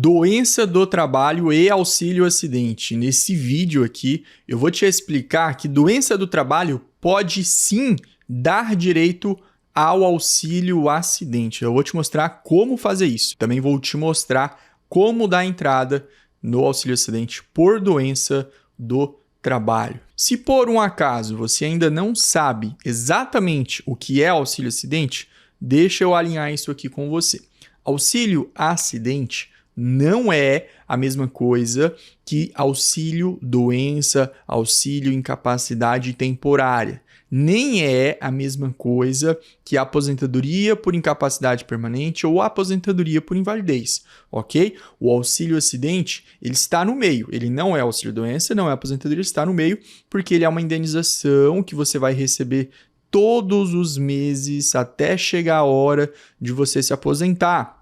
Doença do trabalho e auxílio acidente. Nesse vídeo aqui, eu vou te explicar que doença do trabalho pode sim dar direito ao auxílio acidente. Eu vou te mostrar como fazer isso. Também vou te mostrar como dar entrada no auxílio acidente por doença do trabalho. Se por um acaso você ainda não sabe exatamente o que é auxílio acidente, deixa eu alinhar isso aqui com você. Auxílio acidente não é a mesma coisa que auxílio doença, auxílio incapacidade temporária. Nem é a mesma coisa que aposentadoria por incapacidade permanente ou aposentadoria por invalidez, ok? O auxílio acidente, ele está no meio. Ele não é auxílio doença, não é aposentadoria, ele está no meio porque ele é uma indenização que você vai receber todos os meses até chegar a hora de você se aposentar.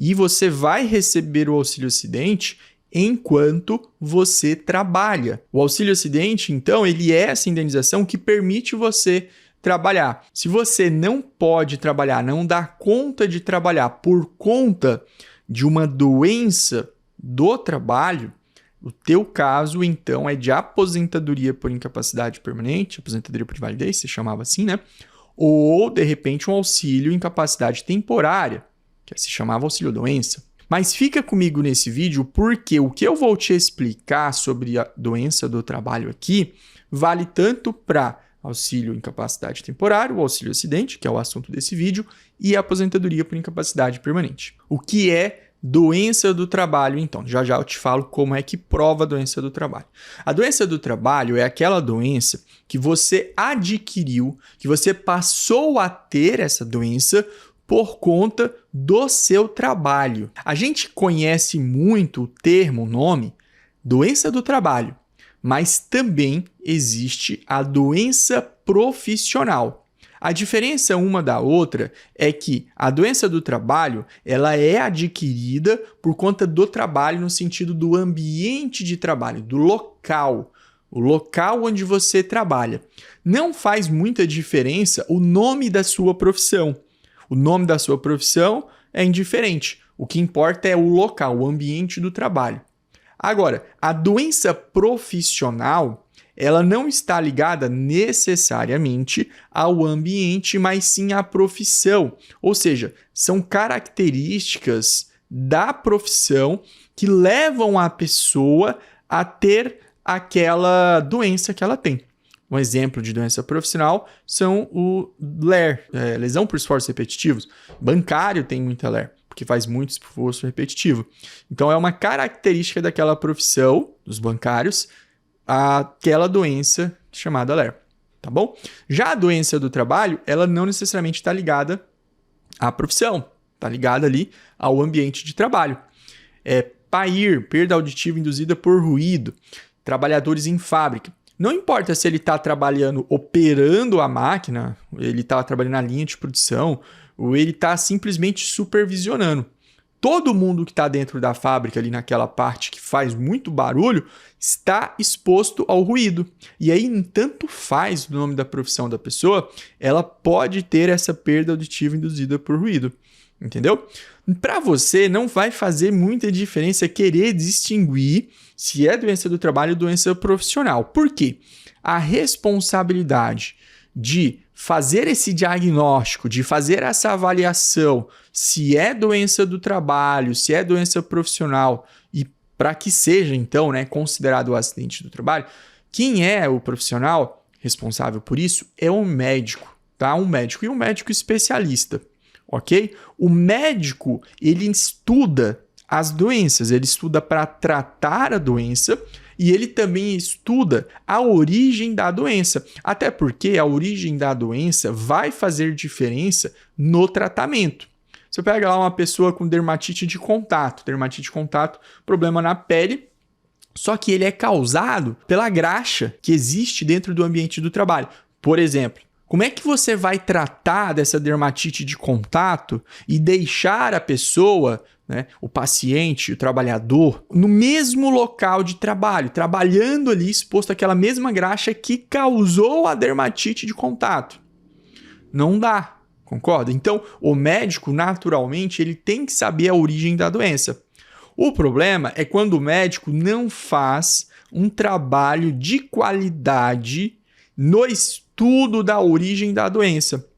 E você vai receber o auxílio acidente enquanto você trabalha. O auxílio acidente, então, ele é essa indenização que permite você trabalhar. Se você não pode trabalhar, não dá conta de trabalhar por conta de uma doença do trabalho, o teu caso, então, é de aposentadoria por incapacidade permanente, aposentadoria por invalidez, se chamava assim, né? Ou, de repente, um auxílio incapacidade temporária, que se chamava auxílio doença. Mas fica comigo nesse vídeo porque o que eu vou te explicar sobre a doença do trabalho aqui vale tanto para auxílio incapacidade temporária, o auxílio acidente, que é o assunto desse vídeo, e a aposentadoria por incapacidade permanente. O que é doença do trabalho, então? Já já eu te falo como é que prova a doença do trabalho. A doença do trabalho é aquela doença que você adquiriu, que você passou a ter essa doença por conta do seu trabalho. A gente conhece muito o termo, o nome, doença do trabalho, mas também existe a doença profissional. A diferença uma da outra é que a doença do trabalho, ela é adquirida por conta do trabalho no sentido do ambiente de trabalho, do local, o local onde você trabalha. Não faz muita diferença o nome da sua profissão. O nome da sua profissão é indiferente. O que importa é o local, o ambiente do trabalho. Agora, a doença profissional, ela não está ligada necessariamente ao ambiente, mas sim à profissão. Ou seja, são características da profissão que levam a pessoa a ter aquela doença que ela tem. Um exemplo de doença profissional são o LER, lesão por esforços repetitivos. Bancário tem muita LER, porque faz muito esforço repetitivo. Então, é uma característica daquela profissão, dos bancários, aquela doença chamada LER, tá bom? Já a doença do trabalho, ela não necessariamente está ligada à profissão, está ligada ali ao ambiente de trabalho. PAIR, perda auditiva induzida por ruído, trabalhadores em fábrica. Não importa se ele está trabalhando operando a máquina, ele está trabalhando na linha de produção, ou ele está simplesmente supervisionando. Todo mundo que está dentro da fábrica, ali naquela parte que faz muito barulho, está exposto ao ruído. E aí, tanto faz o nome da profissão da pessoa, ela pode ter essa perda auditiva induzida por ruído. Entendeu? Para você, não vai fazer muita diferença querer distinguir se é doença do trabalho ou doença profissional. Por quê? A responsabilidade de fazer esse diagnóstico, de fazer essa avaliação, se é doença do trabalho, se é doença profissional, e para que seja, então, considerado o acidente do trabalho, quem é o profissional responsável por isso é o médico, tá? Um médico e um médico especialista. Ok? O médico, ele estuda as doenças, ele estuda para tratar a doença e ele também estuda a origem da doença. Até porque a origem da doença vai fazer diferença no tratamento. Você pega lá uma pessoa com dermatite de contato, problema na pele, só que ele é causado pela graxa que existe dentro do ambiente do trabalho. Por exemplo, como é que você vai tratar dessa dermatite de contato e deixar a pessoa, o paciente, o trabalhador, no mesmo local de trabalho, trabalhando ali exposto àquela mesma graxa que causou a dermatite de contato? Não dá, concorda? Então, o médico, naturalmente, ele tem que saber a origem da doença. O problema é quando o médico não faz um trabalho de qualidade no estudo da origem da doença.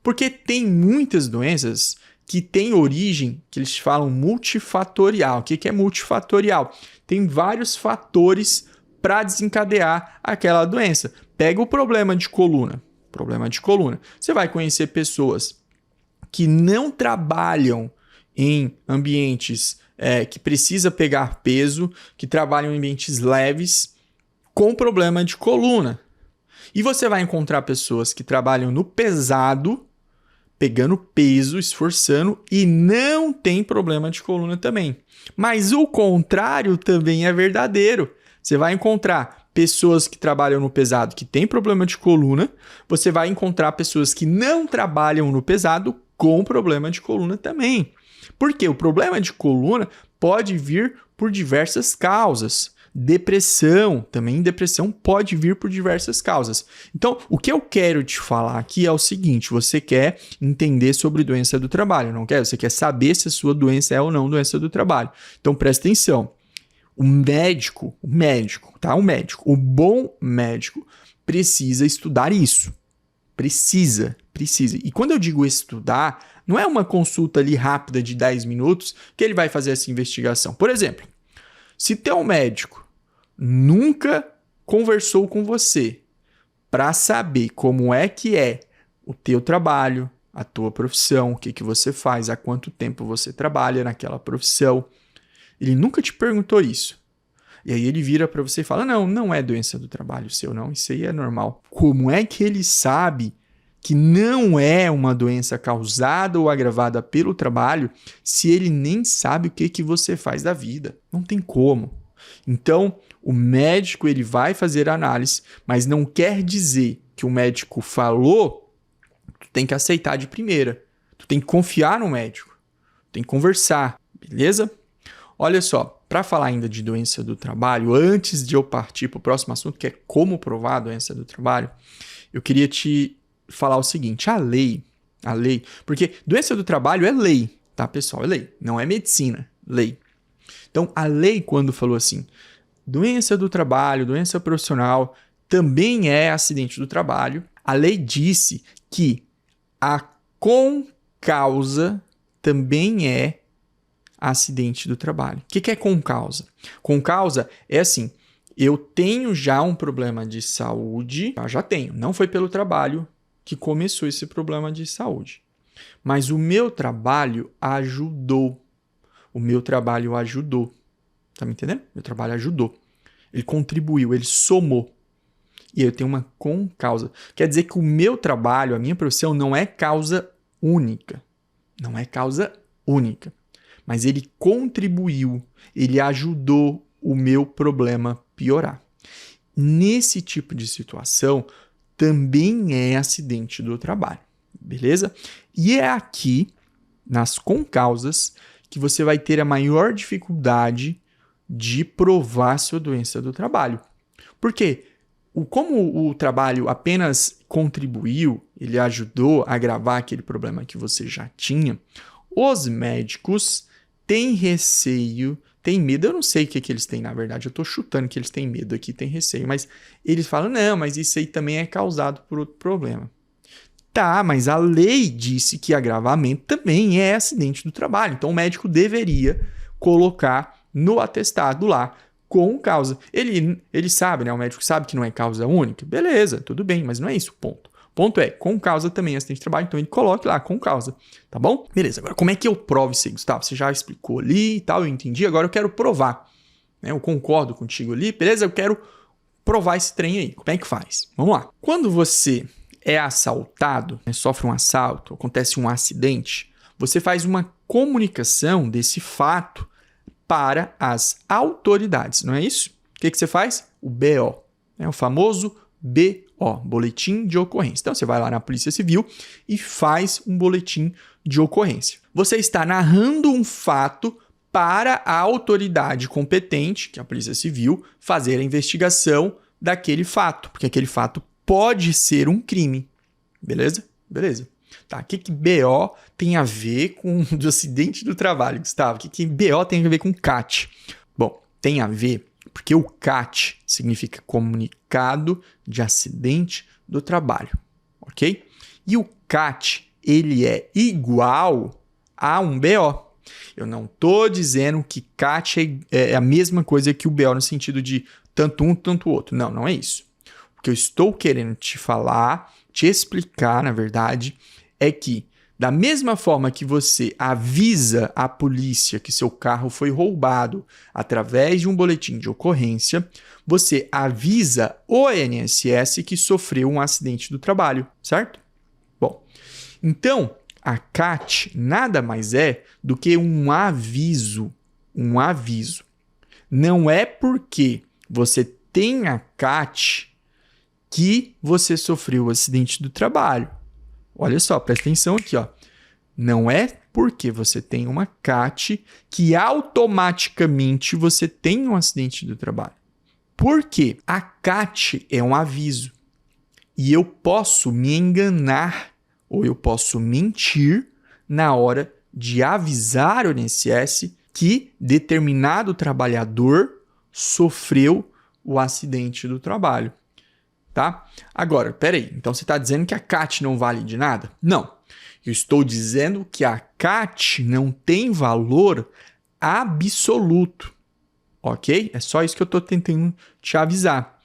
Porque tem muitas doenças que têm origem, que eles falam multifatorial. O que é multifatorial? Tem vários fatores para desencadear aquela doença. Pega o problema de coluna. Você vai conhecer pessoas que não trabalham em ambientes que precisa pegar peso, que trabalham em ambientes leves com problema de coluna. E você vai encontrar pessoas que trabalham no pesado, pegando peso, esforçando e não tem problema de coluna também. Mas o contrário também é verdadeiro. Você vai encontrar pessoas que trabalham no pesado que têm problema de coluna, você vai encontrar pessoas que não trabalham no pesado com problema de coluna também. Porque o problema de coluna pode vir por diversas causas. Depressão pode vir por diversas causas. Então, o que eu quero te falar aqui é o seguinte: você quer entender sobre doença do trabalho, não quer? Você quer saber se a sua doença é ou não doença do trabalho. Então, presta atenção. O bom médico precisa estudar isso. Precisa. E quando eu digo estudar, não é uma consulta ali rápida de 10 minutos que ele vai fazer essa investigação. Por exemplo, se teu médico nunca conversou com você para saber como é que é o teu trabalho, a tua profissão, o que você faz, há quanto tempo você trabalha naquela profissão, ele nunca te perguntou isso. E aí ele vira para você e fala: não é doença do trabalho seu, não, isso aí é normal. Como é que ele sabe que não é uma doença causada ou agravada pelo trabalho se ele nem sabe o que você faz da vida? Não tem como. Então, o médico ele vai fazer análise, mas não quer dizer que o médico falou, tu tem que aceitar de primeira. Tu tem que confiar no médico. Tem que conversar, beleza? Olha só, para falar ainda de doença do trabalho, antes de eu partir para o próximo assunto, que é como provar a doença do trabalho, eu queria te falar o seguinte: a lei, porque doença do trabalho é lei, tá, pessoal? É lei, não é medicina, lei. Então, a lei, quando falou assim, doença do trabalho, doença profissional, também é acidente do trabalho, a lei disse que a concausa também é acidente do trabalho. O que é concausa? Concausa é assim: eu tenho já um problema de saúde, já tenho, não foi pelo trabalho que começou esse problema de saúde, mas o meu trabalho ajudou. Tá me entendendo? Meu trabalho ajudou. Ele contribuiu, ele somou. E aí eu tenho uma concausa. Quer dizer que o meu trabalho, a minha profissão, não é causa única. Mas ele contribuiu, ele ajudou o meu problema piorar. Nesse tipo de situação, também é acidente do trabalho, beleza? E é aqui, nas concausas, que você vai ter a maior dificuldade de provar sua doença do trabalho. Por quê? Como o trabalho apenas contribuiu, ele ajudou a agravar aquele problema que você já tinha, os médicos têm receio, têm medo. Eu não sei o que eles têm, na verdade. Eu estou chutando que eles têm medo aqui, têm receio. Mas eles falam: não, mas isso aí também é causado por outro problema. Tá, mas a lei disse que agravamento também é acidente do trabalho. Então o médico deveria colocar no atestado lá com causa. Ele sabe, né? O médico sabe que não é causa única. Beleza, tudo bem, mas não é isso o ponto. O ponto é, com causa também é acidente de trabalho, então ele coloque lá com causa, tá bom? Beleza, agora como é que eu provo isso aí, Gustavo? Você já explicou ali e tal, eu entendi, agora eu quero provar. Né? Eu concordo contigo ali, beleza? Eu quero provar esse trem aí. Como é que faz? Vamos lá. Quando você é assaltado, né, sofre um assalto, acontece um acidente, você faz uma comunicação desse fato para as autoridades, não é isso? O que você faz? O BO, né? O famoso BO, Boletim de Ocorrência. Então, você vai lá na Polícia Civil e faz um boletim de ocorrência. Você está narrando um fato para a autoridade competente, que é a Polícia Civil, fazer a investigação daquele fato, porque aquele fato pode ser um crime. Beleza? Beleza. Tá? O que BO tem a ver com o acidente do trabalho, Gustavo? O que BO tem a ver com CAT? Bom, tem a ver porque o CAT significa Comunicado de Acidente do Trabalho, ok? E o CAT, ele é igual a um BO. Eu não estou dizendo que CAT é a mesma coisa que o BO no sentido de tanto um, tanto outro. Não, não é isso. O que eu estou querendo te falar, te explicar, na verdade, é que da mesma forma que você avisa a polícia que seu carro foi roubado através de um boletim de ocorrência, você avisa o INSS que sofreu um acidente do trabalho, certo? Bom, então a CAT nada mais é do que um aviso. Um aviso. Não é porque você tem a CAT que você sofreu o acidente do trabalho. Olha só, presta atenção aqui, ó. Não é porque você tem uma CAT que automaticamente você tem um acidente do trabalho. Por quê? A CAT é um aviso. E eu posso me enganar ou eu posso mentir na hora de avisar o INSS que determinado trabalhador sofreu o acidente do trabalho. Tá? Agora, peraí, então você está dizendo que a CAT não vale de nada? Não, eu estou dizendo que a CAT não tem valor absoluto, ok? É só isso que eu estou tentando te avisar,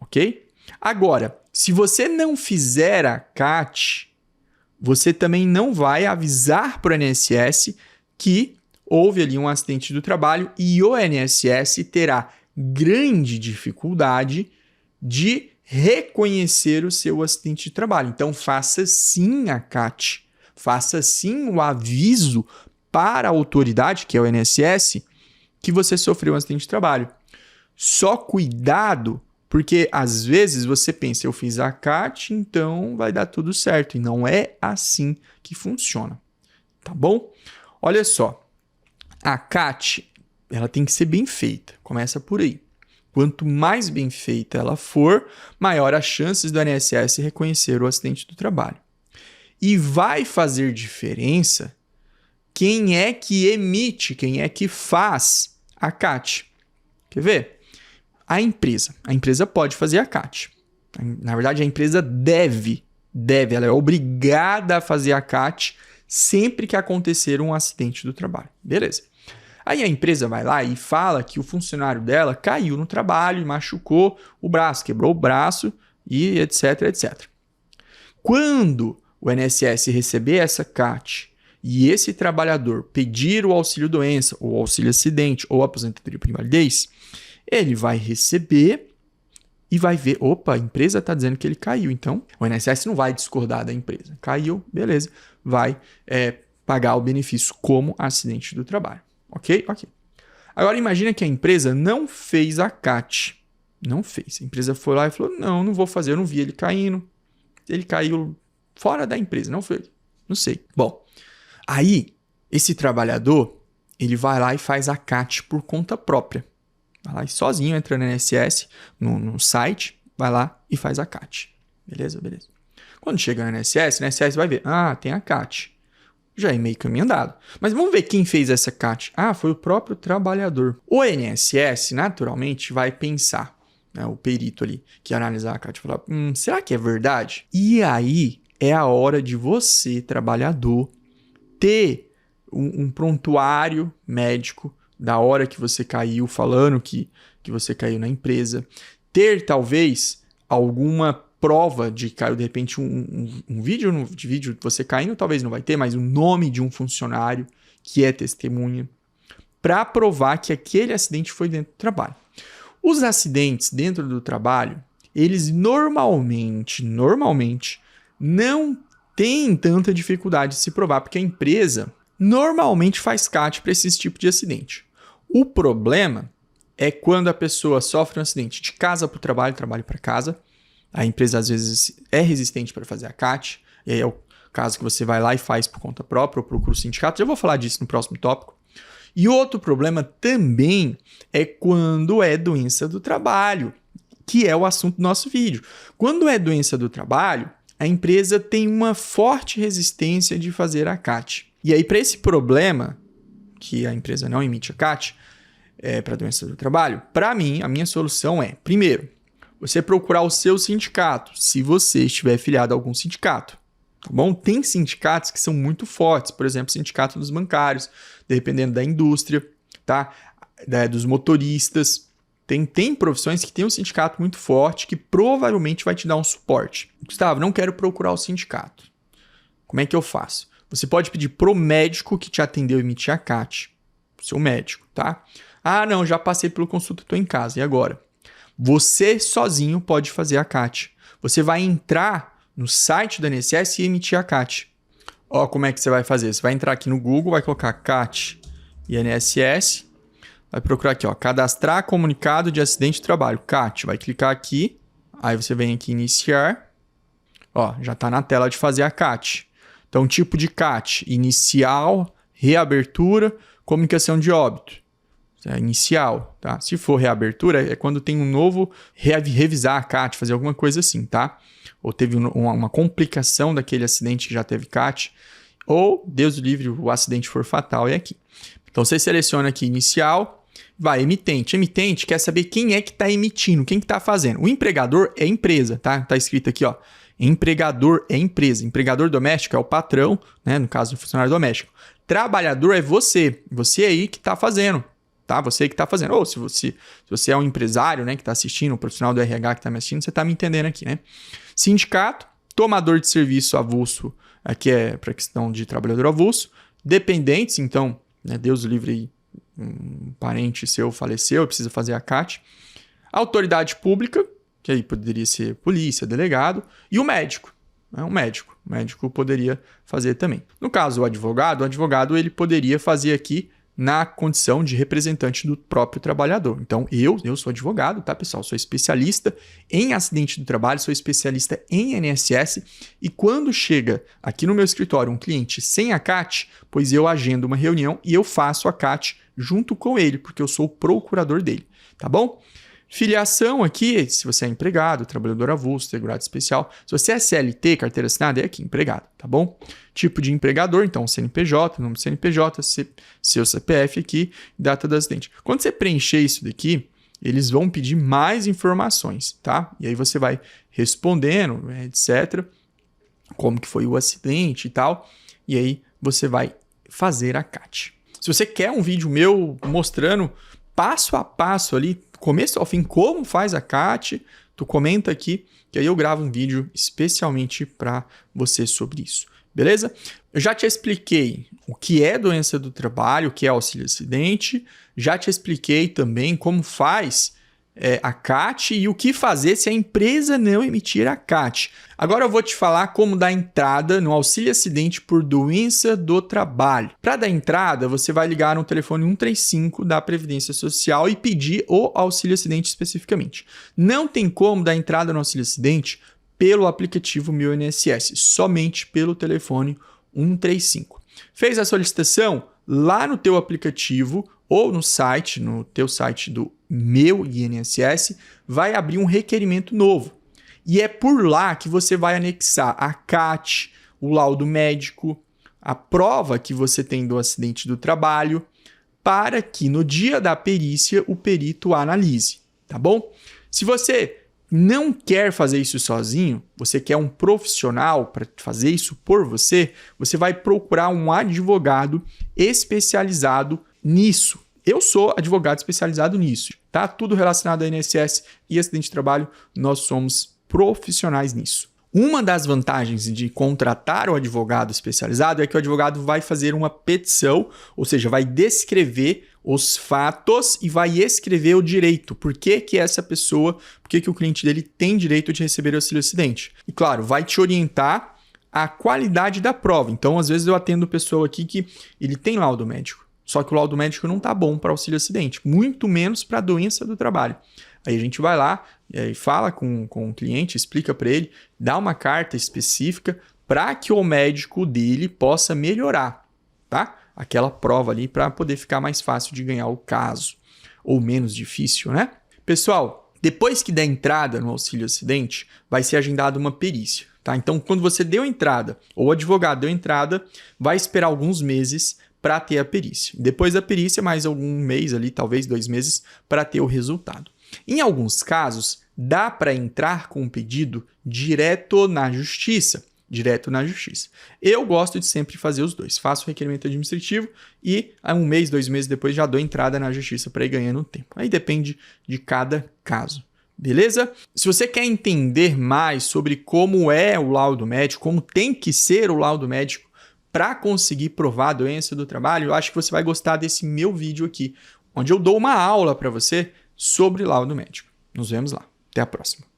ok? Agora, se você não fizer a CAT, você também não vai avisar para o INSS que houve ali um acidente do trabalho e o INSS terá grande dificuldade de reconhecer o seu acidente de trabalho. Então, faça sim a CAT, faça sim o aviso para a autoridade, que é o INSS, que você sofreu um acidente de trabalho. Só cuidado, porque às vezes você pensa, eu fiz a CAT, então vai dar tudo certo. E não é assim que funciona, tá bom? Olha só, a CAT, ela tem que ser bem feita, começa por aí. Quanto mais bem feita ela for, maior as chances do INSS reconhecer o acidente do trabalho. E vai fazer diferença quem é que emite, quem é que faz a CAT. Quer ver? A empresa pode fazer a CAT. Na verdade, a empresa deve, ela é obrigada a fazer a CAT sempre que acontecer um acidente do trabalho. Beleza. Aí a empresa vai lá e fala que o funcionário dela caiu no trabalho e machucou o braço, quebrou o braço e etc, etc. Quando o INSS receber essa CAT e esse trabalhador pedir o auxílio-doença, ou auxílio-acidente, ou aposentadoria por invalidez, ele vai receber e vai ver, opa, a empresa está dizendo que ele caiu, então o INSS não vai discordar da empresa. Caiu, beleza, vai pagar o benefício como acidente do trabalho. Ok? Ok. Agora imagina que a empresa não fez a CAT. Não fez. A empresa foi lá e falou, não vou fazer, eu não vi ele caindo. Ele caiu fora da empresa, não foi. Não sei. Bom, aí esse trabalhador, ele vai lá e faz a CAT por conta própria. Vai lá e sozinho entra no INSS, no site, vai lá e faz a CAT. Beleza? Beleza. Quando chega no INSS, o INSS vai ver, tem a CAT. Já é meio caminho andado. Mas vamos ver quem fez essa CAT. Foi o próprio trabalhador. O INSS, naturalmente, vai pensar, né, o perito ali que analisar a CAT, falar, será que é verdade? E aí é a hora de você, trabalhador, ter um prontuário médico da hora que você caiu, falando que você caiu na empresa. Ter, talvez, alguma prova de caiu, de repente, um vídeo de você caindo, talvez não vai ter, mas o nome de um funcionário que é testemunha, para provar que aquele acidente foi dentro do trabalho. Os acidentes dentro do trabalho, eles normalmente não têm tanta dificuldade de se provar, porque a empresa normalmente faz CAT para esse tipo de acidente. O problema é quando a pessoa sofre um acidente de casa para o trabalho para casa. A empresa, às vezes, é resistente para fazer a CAT, e aí é o caso que você vai lá e faz por conta própria ou procura o sindicato. Já vou falar disso no próximo tópico. E outro problema também é quando é doença do trabalho, que é o assunto do nosso vídeo. Quando é doença do trabalho, a empresa tem uma forte resistência de fazer a CAT. E aí, para esse problema, que a empresa não emite a CAT, para doença do trabalho, para mim, a minha solução é, primeiro, você procurar o seu sindicato, se você estiver afiliado a algum sindicato. Tá bom? Tem sindicatos que são muito fortes, por exemplo, o sindicato dos bancários, dependendo da indústria, tá? Dos motoristas. Tem profissões que tem um sindicato muito forte que provavelmente vai te dar um suporte. Gustavo, não quero procurar o sindicato. Como é que eu faço? Você pode pedir pro médico que te atendeu emitir a CAT. Seu médico, tá? Ah, não, já passei pelo consulta, estou em casa. E agora? Você sozinho pode fazer a CAT. Você vai entrar no site da INSS e emitir a CAT. Ó, como é que você vai fazer? Você vai entrar aqui no Google, vai colocar CAT e INSS. Vai procurar aqui, ó, cadastrar comunicado de acidente de trabalho, CAT. Vai clicar aqui, aí você vem aqui iniciar. Ó, já está na tela de fazer a CAT. Então, tipo de CAT, inicial, reabertura, comunicação de óbito. É inicial, tá? Se for reabertura, é quando tem um novo, revisar a CAT, fazer alguma coisa assim, tá? Ou teve uma complicação daquele acidente que já teve CAT, ou, Deus o livre, o acidente for fatal, é aqui. Então, você seleciona aqui inicial, vai, emitente. Emitente quer saber quem é que está emitindo, quem que está fazendo. O empregador é empresa, tá? Tá escrito aqui, ó. Empregador é empresa. Empregador doméstico é o patrão, né? No caso do funcionário doméstico. Trabalhador é você. Você aí que está fazendo, tá? Você que está fazendo. Ou se você é um empresário, né, que está assistindo, um profissional do RH que está me assistindo, você está me entendendo aqui, né? Sindicato, tomador de serviço avulso, aqui é para questão de trabalhador avulso. Dependentes, então, né, Deus o livre aí, um parente seu faleceu, precisa fazer a CAT. Autoridade pública, que aí poderia ser polícia, delegado, e o médico, né, um médico. O médico poderia fazer também. No caso, o advogado ele poderia fazer aqui na condição de representante do próprio trabalhador. Então, eu sou advogado, tá, pessoal? Sou especialista em acidente do trabalho, sou especialista em INSS, e quando chega aqui no meu escritório um cliente sem a CAT, pois eu agendo uma reunião e eu faço a CAT junto com ele, porque eu sou o procurador dele, tá bom? Filiação aqui, se você é empregado, trabalhador avulso, segurado especial. Se você é CLT, carteira assinada, é aqui, empregado, tá bom? Tipo de empregador, então CNPJ, nome do CNPJ, seu CPF aqui, data do acidente. Quando você preencher isso daqui, eles vão pedir mais informações, tá? E aí você vai respondendo, etc., como que foi o acidente e tal, e aí você vai fazer a CAT. Se você quer um vídeo meu mostrando passo a passo ali, começo ao fim, como faz a CAT, tu comenta aqui, que aí eu gravo um vídeo especialmente para você sobre isso, beleza? Eu já te expliquei o que é doença do trabalho, o que é auxílio acidente, já te expliquei também como faz a CAT e o que fazer se a empresa não emitir a CAT. Agora eu vou te falar como dar entrada no auxílio acidente por doença do trabalho. Para dar entrada, você vai ligar no telefone 135 da Previdência Social e pedir o auxílio acidente especificamente. Não tem como dar entrada no auxílio acidente pelo aplicativo Meu INSS, somente pelo telefone 135. Fez a solicitação? Lá no teu aplicativo ou no site, no teu site do Meu INSS, vai abrir um requerimento novo. E é por lá que você vai anexar a CAT, o laudo médico, a prova que você tem do acidente do trabalho, para que no dia da perícia o perito analise, tá bom? Se você não quer fazer isso sozinho, você quer um profissional para fazer isso por você, você vai procurar um advogado especializado nisso. Eu sou advogado especializado nisso, tá? Tudo relacionado a INSS e acidente de trabalho, nós somos profissionais nisso. Uma das vantagens de contratar o advogado especializado é que o advogado vai fazer uma petição, ou seja, vai descrever os fatos e vai escrever o direito. Por que essa pessoa, por que o cliente dele tem direito de receber o auxílio acidente? E claro, vai te orientar a qualidade da prova. Então, às vezes eu atendo pessoa aqui que ele tem laudo médico, só que o laudo médico não está bom para auxílio acidente, muito menos para doença do trabalho. Aí a gente vai lá e fala com o cliente, explica para ele, dá uma carta específica para que o médico dele possa melhorar, tá? Aquela prova ali para poder ficar mais fácil de ganhar o caso, ou menos difícil, né? Pessoal, depois que der entrada no auxílio acidente, vai ser agendada uma perícia, tá? Então, quando você deu entrada, ou o advogado deu entrada, vai esperar alguns meses para ter a perícia. Depois da perícia, mais algum mês ali, talvez 2 meses, para ter o resultado. Em alguns casos, dá para entrar com um pedido direto na justiça. Eu gosto de sempre fazer os dois. Faço o requerimento administrativo e 1 mês, 2 meses depois já dou entrada na justiça para ir ganhando tempo. Aí depende de cada caso. Beleza? Se você quer entender mais sobre como é o laudo médico, como tem que ser o laudo médico para conseguir provar a doença do trabalho, eu acho que você vai gostar desse meu vídeo aqui, onde eu dou uma aula para você sobre laudo médico. Nos vemos lá. Até a próxima.